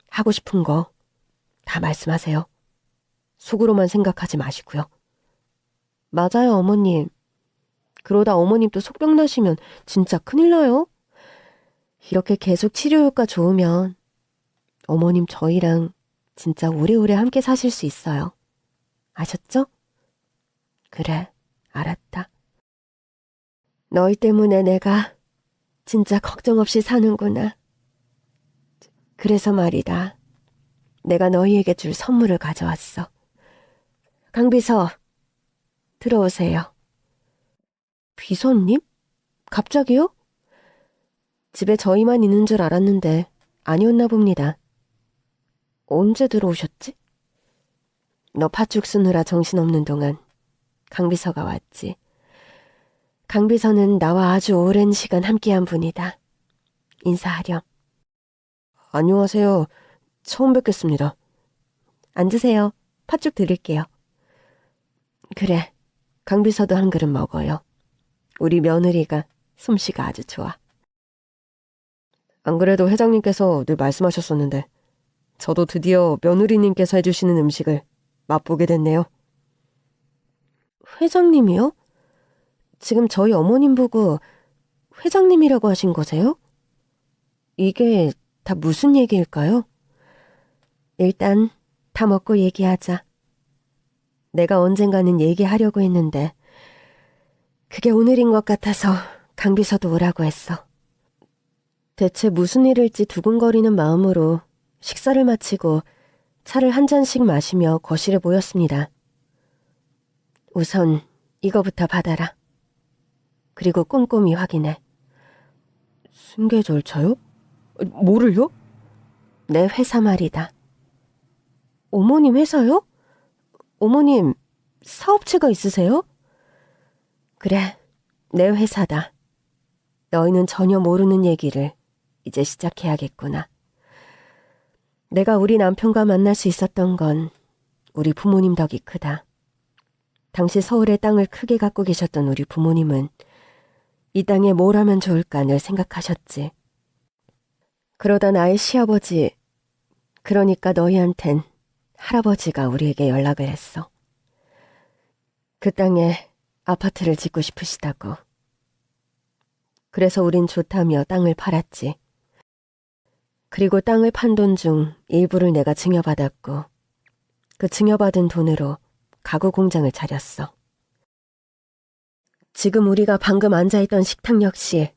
하고 싶은 거 다 말씀하세요. 속으로만 생각하지 마시고요. 맞아요, 어머님. 그러다 어머님도 속병 나시면 진짜 큰일 나요. 이렇게 계속 치료 효과 좋으면 어머님 저희랑 진짜 오래오래 함께 사실 수 있어요. 아셨죠? 그래, 알았다. 너희 때문에 내가 진짜 걱정 없이 사는구나. 그래서 말이다. 내가 너희에게 줄 선물을 가져왔어. 강비서, 들어오세요. 비서님? 갑자기요? 집에 저희만 있는 줄 알았는데 아니었나 봅니다. 언제 들어오셨지? 너 팥죽 쓰느라 정신없는 동안 강비서가 왔지. 강비서는 나와 아주 오랜 시간 함께한 분이다. 인사하렴. 안녕하세요. 처음 뵙겠습니다. 앉으세요. 팥죽 드릴게요. 그래, 강비서도 한 그릇 먹어요. 우리 며느리가 솜씨가 아주 좋아. 안 그래도 회장님께서 늘 말씀하셨었는데 저도 드디어 며느리님께서 해주시는 음식을 맛보게 됐네요. 회장님이요? 지금 저희 어머님 보고 회장님이라고 하신 거세요? 이게 다 무슨 얘기일까요? 일단 다 먹고 얘기하자. 내가 언젠가는 얘기하려고 했는데 그게 오늘인 것 같아서 강비서도 오라고 했어. 대체 무슨 일일지 두근거리는 마음으로 식사를 마치고 차를 한 잔씩 마시며 거실에 모였습니다. 우선 이거부터 받아라. 그리고 꼼꼼히 확인해. 승계 절차요? 뭐를요? 내 회사 말이다. 어머님 회사요? 어머님 사업체가 있으세요? 그래, 내 회사다. 너희는 전혀 모르는 얘기를 이제 시작해야겠구나. 내가 우리 남편과 만날 수 있었던 건 우리 부모님 덕이 크다. 당시 서울에 땅을 크게 갖고 계셨던 우리 부모님은 이 땅에 뭘 하면 좋을까 늘 생각하셨지. 그러다 나의 시아버지, 그러니까 너희한텐 할아버지가 우리에게 연락을 했어. 그 땅에 아파트를 짓고 싶으시다고. 그래서 우린 좋다며 땅을 팔았지. 그리고 땅을 판 돈 중 일부를 내가 증여받았고 그 증여받은 돈으로 가구 공장을 차렸어. 지금 우리가 방금 앉아있던 식탁 역시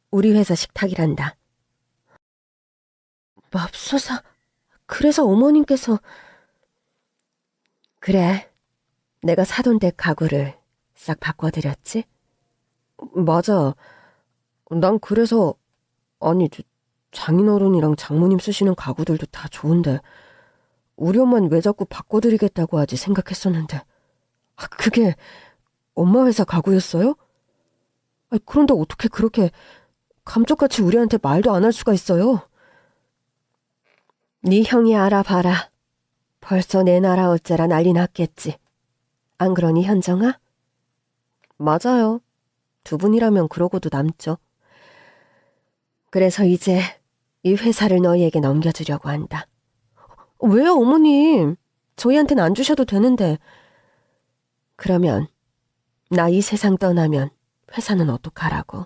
우리 회사 식탁이란다. 맙소사, 그래서 어머님께서... 그래, 내가 사돈 댁 가구를 싹 바꿔드렸지? 맞아. 난 그래서... 아니, 장인어른이랑 장모님 쓰시는 가구들도 다 좋은데 우리 엄마는 왜 자꾸 바꿔드리겠다고 하지 생각했었는데 그게 엄마 회사 가구였어요? 그런데 어떻게 그렇게 감쪽같이 우리한테 말도 안 할 수가 있어요? 네 형이 알아봐라. 벌써 내 나라 어째라 난리 났겠지. 안 그러니 현정아? 맞아요. 두 분이라면 그러고도 남죠. 그래서 이제 이 회사를 너희에게 넘겨주려고 한다. 왜요, 어머님? 저희한테는 안 주셔도 되는데. 그러면 나 이 세상 떠나면 회사는 어떡하라고?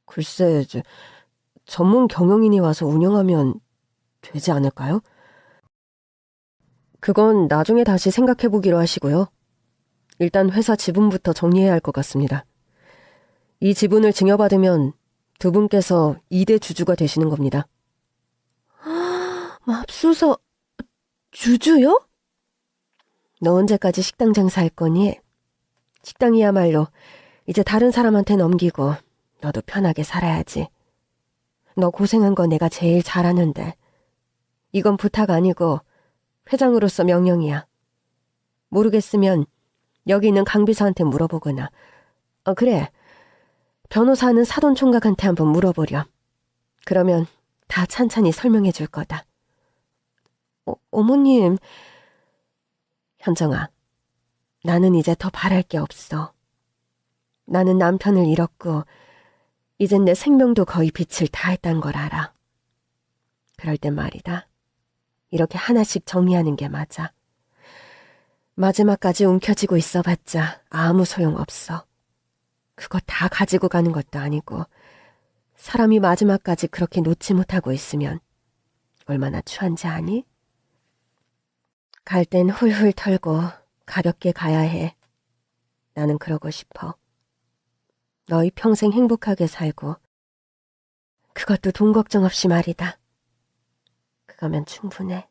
글쎄, 전문 경영인이 와서 운영하면 되지 않을까요? 그건 나중에 다시 생각해보기로 하시고요. 일단 회사 지분부터 정리해야 할 것 같습니다. 이 지분을 증여받으면 두 분께서 2대 주주가 되시는 겁니다. 맙소사, 주주요? 너 언제까지 식당 장사할 거니? 식당이야말로 이제 다른 사람한테 넘기고 너도 편하게 살아야지. 너 고생한 거 내가 제일 잘하는데. 이건 부탁 아니고 회장으로서 명령이야. 모르겠으면 여기 있는 강 비서한테 물어보거나. 그래, 변호사는 사돈 총각한테 한번 물어보렴. 그러면 다 찬찬히 설명해 줄 거다. 어머님. 현정아, 나는 이제 더 바랄 게 없어. 나는 남편을 잃었고 이젠 내 생명도 거의 빛을 다했단 걸 알아. 그럴 땐 말이다. 이렇게 하나씩 정리하는 게 맞아. 마지막까지 움켜쥐고 있어봤자 아무 소용없어. 그거 다 가지고 가는 것도 아니고 사람이 마지막까지 그렇게 놓지 못하고 있으면 얼마나 추한지 아니? 갈 땐 훌훌 털고 가볍게 가야 해. 나는 그러고 싶어. 너희 평생 행복하게 살고 그것도 돈 걱정 없이 말이다. 그거면 충분해.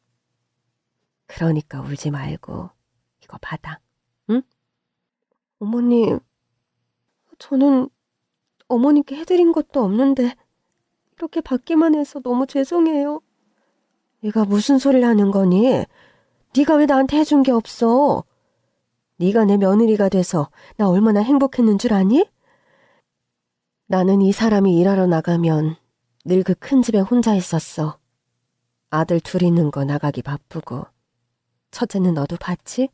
그러니까 울지 말고 이거 받아. 응? 어머님, 저는 어머님께 해드린 것도 없는데 이렇게 받기만 해서 너무 죄송해요. 네가 무슨 소리를 하는 거니? 네가 왜 나한테 해준 게 없어? 네가 내 며느리가 돼서 나 얼마나 행복했는 줄 아니? 나는 이 사람이 일하러 나가면 늘 그 큰 집에 혼자 있었어. 아들 둘 있는 거 나가기 바쁘고. 첫째는 너도 봤지?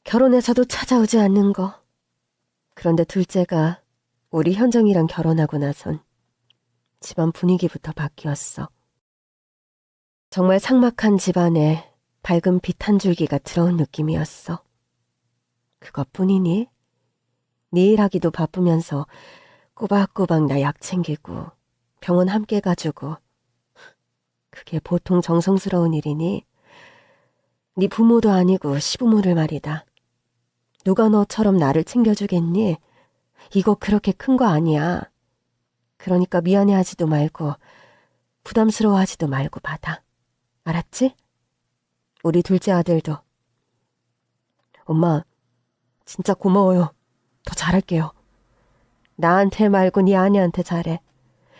결혼해서도 찾아오지 않는 거. 그런데 둘째가 우리 현정이랑 결혼하고 나선 집안 분위기부터 바뀌었어. 정말 삭막한 집안에 밝은 빛 한 줄기가 들어온 느낌이었어. 그것뿐이니? 네 일하기도 바쁘면서 꼬박꼬박 나 약 챙기고 병원 함께 가주고. 그게 보통 정성스러운 일이니? 네 부모도 아니고 시부모를 말이다. 누가 너처럼 나를 챙겨주겠니? 이거 그렇게 큰 거 아니야. 그러니까 미안해하지도 말고 부담스러워하지도 말고 받아. 알았지? 우리 둘째 아들도. 엄마, 진짜 고마워요. 더 잘할게요. 나한테 말고 네 아내한테 잘해.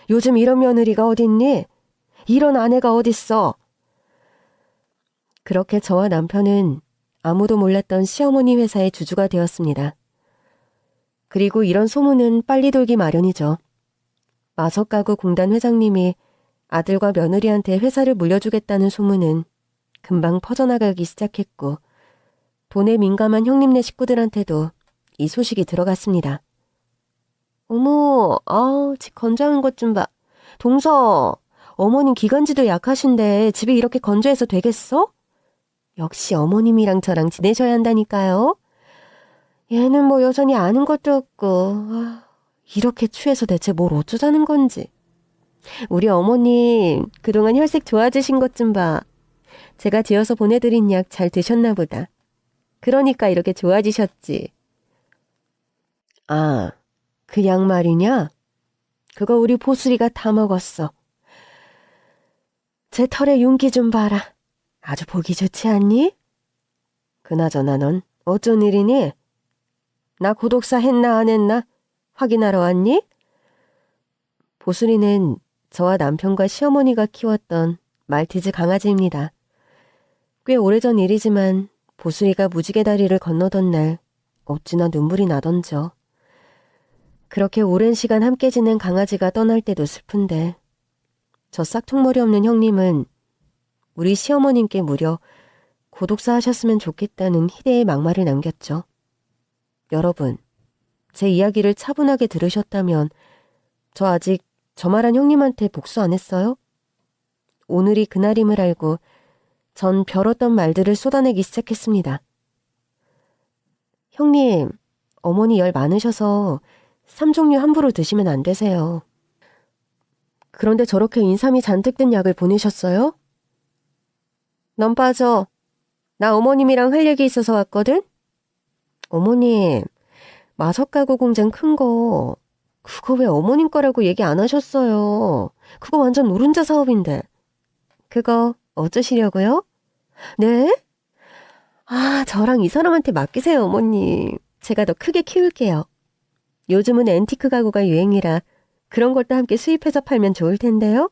요즘 이런 며느리가 어딨니? 이런 아내가 어딨어? 그렇게 저와 남편은 아무도 몰랐던 시어머니 회사의 주주가 되었습니다. 그리고 이런 소문은 빨리 돌기 마련이죠. 마석가구 공단 회장님이 아들과 며느리한테 회사를 물려주겠다는 소문은 금방 퍼져나가기 시작했고 돈에 민감한 형님네 식구들한테도 이 소식이 들어갔습니다. 어머, 집 건조한 것 좀 봐. 동서, 어머님 기관지도 약하신데 집이 이렇게 건조해서 되겠어? 역시 어머님이랑 저랑 지내셔야 한다니까요. 얘는 뭐 여전히 아는 것도 없고 이렇게 추해서 대체 뭘 어쩌자는 건지. 우리 어머님 그동안 혈색 좋아지신 것 좀 봐. 제가 지어서 보내드린 약 잘 드셨나 보다. 그러니까 이렇게 좋아지셨지. 아, 그 약 말이냐? 그거 우리 보슬이가 다 먹었어. 제 털에 윤기 좀 봐라. 아주 보기 좋지 않니? 그나저나 넌 어쩐 일이니? 나 고독사 했나 안 했나? 확인하러 왔니? 보슬이는 저와 남편과 시어머니가 키웠던 말티즈 강아지입니다. 꽤 오래전 일이지만 보슬이가 무지개 다리를 건너던 날 어찌나 눈물이 나던져. 그렇게 오랜 시간 함께 지낸 강아지가 떠날 때도 슬픈데 저 싹퉁머리 없는 형님은 우리 시어머님께 무려 고독사 하셨으면 좋겠다는 희대의 막말을 남겼죠. 여러분, 제 이야기를 차분하게 들으셨다면 저 아직 저 말한 형님한테 복수 안 했어요? 오늘이 그날임을 알고 전 벼렀던 말들을 쏟아내기 시작했습니다. 형님, 어머니 열 많으셔서 3종류 함부로 드시면 안 되세요. 그런데 저렇게 인삼이 잔뜩 든 약을 보내셨어요? 넌 빠져. 나 어머님이랑 할 얘기 있어서 왔거든? 어머님, 마석가구 공장 큰 거, 그거 왜 어머님 거라고 얘기 안 하셨어요? 그거 완전 노른자 사업인데. 그거 어쩌시려고요? 네? 저랑 이 사람한테 맡기세요, 어머님. 제가 더 크게 키울게요. 요즘은 앤티크 가구가 유행이라 그런 것도 함께 수입해서 팔면 좋을 텐데요?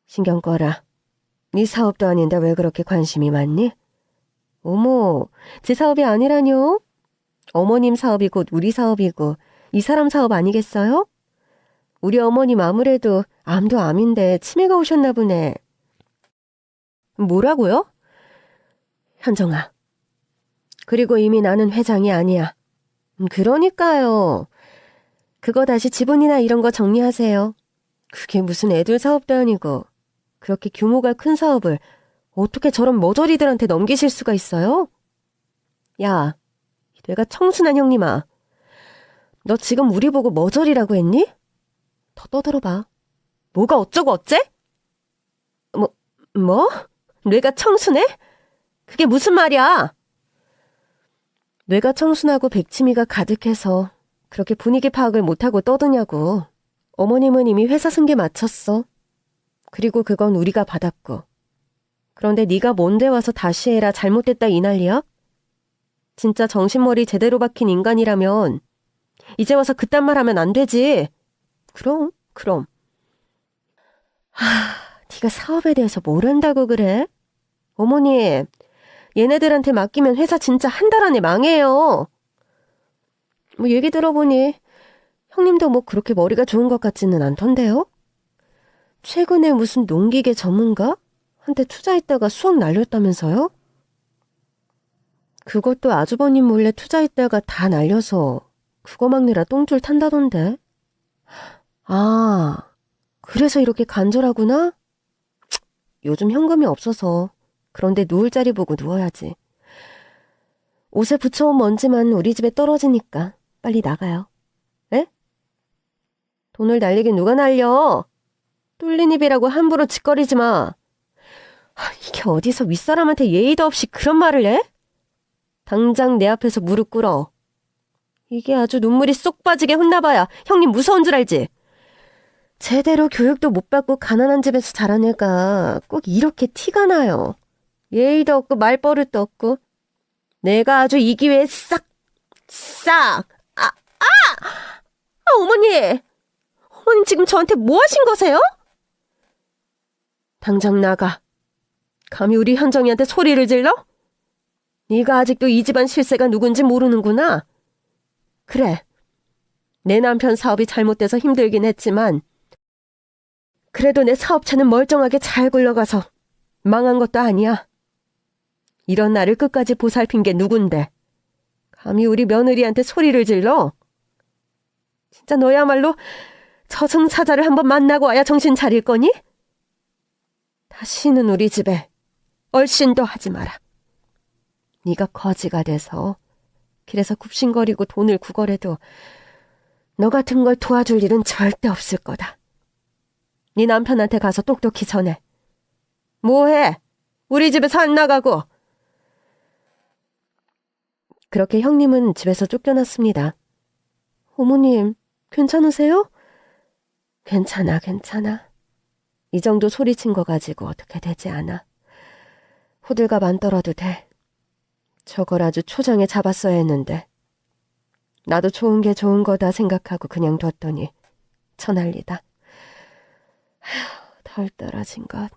신경 꺼라. 네 사업도 아닌데 왜 그렇게 관심이 많니? 어머, 제 사업이 아니라뇨? 어머님 사업이 곧 우리 사업이고 이 사람 사업 아니겠어요? 우리 어머님 아무래도 암도 암인데 치매가 오셨나 보네. 뭐라고요? 현정아. 그리고 이미 나는 회장이 아니야. 그러니까요. 그거 다시 지분이나 이런 거 정리하세요. 그게 무슨 애들 사업도 아니고 그렇게 규모가 큰 사업을 어떻게 저런 머저리들한테 넘기실 수가 있어요? 야, 내가 청순한 형님아. 너 지금 우리 보고 머저리라고 했니? 더 떠들어봐. 뭐가 어쩌고 어째? 뭐? 뇌가 청순해? 그게 무슨 말이야? 뇌가 청순하고 백치미가 가득해서 그렇게 분위기 파악을 못하고 떠드냐고. 어머님은 이미 회사 승계 마쳤어. 그리고 그건 우리가 받았고. 그런데 네가 뭔데 와서 다시 해라 잘못됐다 이 난리야? 진짜 정신머리 제대로 박힌 인간이라면 이제 와서 그딴 말 하면 안 되지. 그럼. 네가 사업에 대해서 모른다고 그래? 어머니, 얘네들한테 맡기면 회사 진짜 한 달 안에 망해요. 뭐 얘기 들어보니 형님도 뭐 그렇게 머리가 좋은 것 같지는 않던데요? 최근에 무슨 농기계 전문가? 한테 투자했다가 수억 날렸다면서요? 그것도 아주버님 몰래 투자했다가 다 날려서 그거 막느라 똥줄 탄다던데. 그래서 이렇게 간절하구나? 요즘 현금이 없어서. 그런데 누울 자리 보고 누워야지. 옷에 붙여온 먼지만 우리 집에 떨어지니까 빨리 나가요. 에? 돈을 날리긴 누가 날려? 뚫린 입이라고 함부로 짓거리지 마. 이게 어디서 윗사람한테 예의도 없이 그런 말을 해? 당장 내 앞에서 무릎 꿇어. 이게 아주 눈물이 쏙 빠지게 혼나봐야 형님 무서운 줄 알지? 제대로 교육도 못 받고 가난한 집에서 자란 애가 꼭 이렇게 티가 나요. 예의도 없고 말버릇도 없고. 내가 아주 이 기회에 싹! 어머님 지금 저한테 뭐 하신 거세요? 당장 나가. 감히 우리 현정이한테 소리를 질러? 네가 아직도 이 집안 실세가 누군지 모르는구나. 그래, 내 남편 사업이 잘못돼서 힘들긴 했지만 그래도 내 사업체는 멀쩡하게 잘 굴러가서 망한 것도 아니야. 이런 나를 끝까지 보살핀 게 누군데 감히 우리 며느리한테 소리를 질러? 진짜 너야말로 저승사자를 한번 만나고 와야 정신 차릴 거니? 다시는 우리 집에 얼씬도 하지 마라. 네가 거지가 돼서 길에서 굽신거리고 돈을 구걸해도 너 같은 걸 도와줄 일은 절대 없을 거다. 네 남편한테 가서 똑똑히 전해. 뭐해? 우리 집에서 안 나가고. 그렇게 형님은 집에서 쫓겨났습니다. 어머님, 괜찮으세요? 괜찮아. 이 정도 소리친 거 가지고 어떻게 되지 않아. 호들갑 안 떨어도 돼. 저걸 아주 초장에 잡았어야 했는데. 나도 좋은 게 좋은 거다 생각하고 그냥 뒀더니 처난리다. 덜 떨어진 것.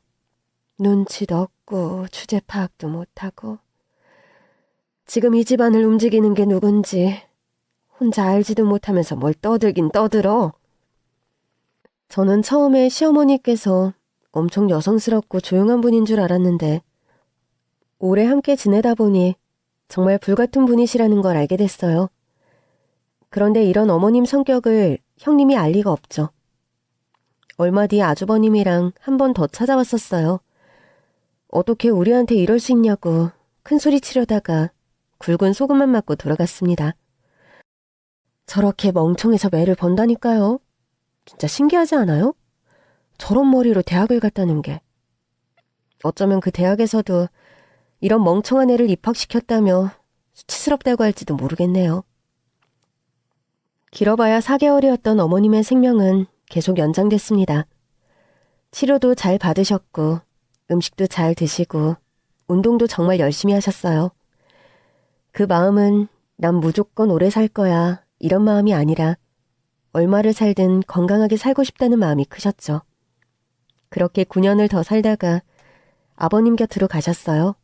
눈치도 없고 주제 파악도 못하고. 지금 이 집안을 움직이는 게 누군지 혼자 알지도 못하면서 뭘 떠들긴 떠들어. 저는 처음에 시어머니께서 엄청 여성스럽고 조용한 분인 줄 알았는데 오래 함께 지내다 보니 정말 불같은 분이시라는 걸 알게 됐어요. 그런데 이런 어머님 성격을 형님이 알 리가 없죠. 얼마 뒤 아주버님이랑 한 번 더 찾아왔었어요. 어떻게 우리한테 이럴 수 있냐고 큰 소리 치려다가 굵은 소금만 맞고 돌아갔습니다. 저렇게 멍청해서 매를 번다니까요. 진짜 신기하지 않아요? 저런 머리로 대학을 갔다는 게. 어쩌면 그 대학에서도 이런 멍청한 애를 입학시켰다며 수치스럽다고 할지도 모르겠네요. 길어봐야 4개월이었던 어머님의 생명은 계속 연장됐습니다. 치료도 잘 받으셨고 음식도 잘 드시고 운동도 정말 열심히 하셨어요. 그 마음은 난 무조건 오래 살 거야 이런 마음이 아니라 얼마를 살든 건강하게 살고 싶다는 마음이 크셨죠. 그렇게 9년을 더 살다가 아버님 곁으로 가셨어요.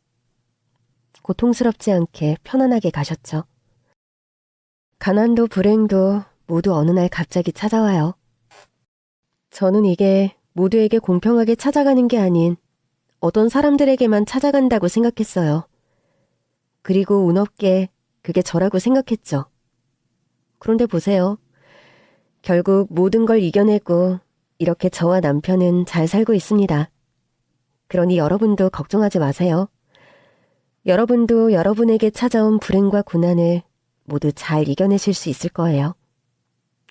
고통스럽지 않게 편안하게 가셨죠. 가난도 불행도 모두 어느 날 갑자기 찾아와요. 저는 이게 모두에게 공평하게 찾아가는 게 아닌 어떤 사람들에게만 찾아간다고 생각했어요. 그리고 운 없게 그게 저라고 생각했죠. 그런데 보세요. 결국 모든 걸 이겨내고 이렇게 저와 남편은 잘 살고 있습니다. 그러니 여러분도 걱정하지 마세요. 여러분도 여러분에게 찾아온 불행과 고난을 모두 잘 이겨내실 수 있을 거예요.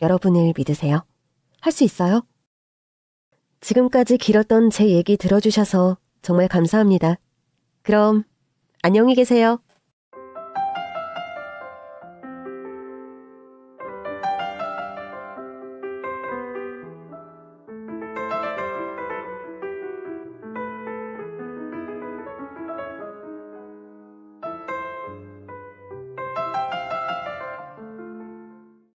여러분을 믿으세요. 할 수 있어요. 지금까지 길었던 제 얘기 들어주셔서 정말 감사합니다. 그럼 안녕히 계세요.